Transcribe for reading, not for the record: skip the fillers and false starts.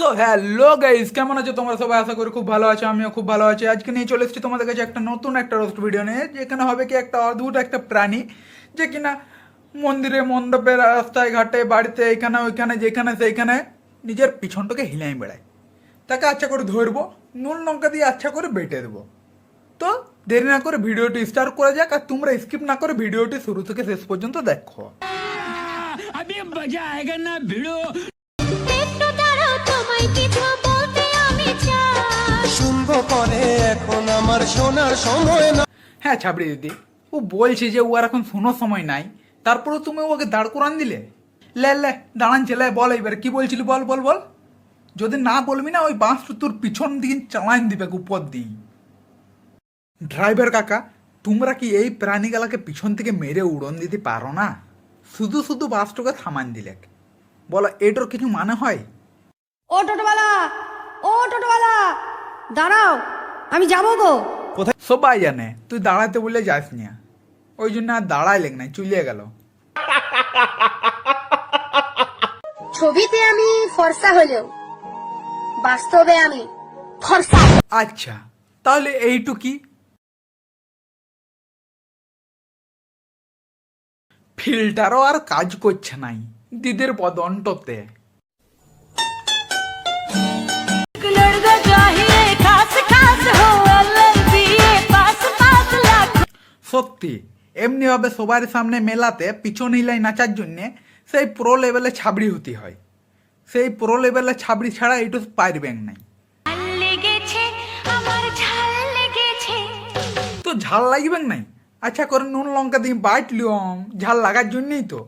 So hello guys, কেমন আছো তোমরা সবাই? আশা করি খুব ভালো আছো, আমিও খুব ভালো আছি। আজকে নিয়ে চলে এসেছি তোমাদের কাছে একটা নতুন একটা রোস্ট ভিডিও নিয়ে, যেখানে হবে কি একটা অদ্ভুত একটা প্রাণী, যে কিনা মন্দিরে মণ্ডপে রাস্তায় ঘাটে বাড়িতে এখানে ওইখানে যেখানে সেইখানে নিজের পিছনটাকে হিলাই বেড়ায়। তাকে আচ্ছা করে ধরবো, নুন লঙ্কা দিয়ে আচ্ছা করে বেটে দেবো। তো দেরি না করে ভিডিওটি স্টার্ট করা যাক, আর তোমরা স্কিপ না করে ভিডিওটি শুরু থেকে শেষ পর্যন্ত দেখো। अभी मजा आएगा ना भिड़ो। একটু দাঁড়াও, তোমায় কিছু বলতে আমি চাই। শুনবো পরে, এখন আমার শোনার সময় না। হ্যাঁ ছাবড়ি দিদি, ও বলছে যে ও আর এখন শোনার সময় নাই, তারপরে তুমি ওকে দাঁড় করান দিলে। লে লে দাঁড়ান ছেলে, বল এইবার কি বলছিলি, বল বল বল। যদি না বলবি না, ওই বাঁশ তোর পিছন দিকে চালান দিবে উপর দিই। ড্রাইভার কাকা, তোমরা কি এই প্রাণীগুলাকে পিছন থেকে মেরে উড়ন দিতে পারো না? শুধু শুধু বাসটাকে থামান দিলে, বলো এটার কিছু মানে হয়? ও টোটোওয়ালা, ও টোটোওয়ালা, দাঁড়াও, আমি যাবো গো। সবাই জানে তুই দাঁড়াতে বলে যাস না, ওই জন্য আর দাঁড়াইলেন না, চলিয়ে গেল। ছবিতে আমি ফর্সা হলেও বাস্তবে আমি ফর্সা। আচ্ছা, তাহলে এইটুকি ফিল্টারও আর কাজ করছে নাই দিদির বদনটতে। সত্যি এমনি ভাবে সবার সামনে মেলাতে পিছন হিলাই নাচার জন্যে সেই প্রো লেভেলে ছাবড়ি হতে হয়। সেই প্রো লেভেলে ছাবড়ি ছাড়া এইটু পারবেন নাই। লেগেছে আমার, ঝাল লেগেছে। তো ঝাল লাগবেন নাই, আচ্ছা করে নুন লঙ্কা দিয়ে বাটলিম, ঝাল লাগার জন্যই তো।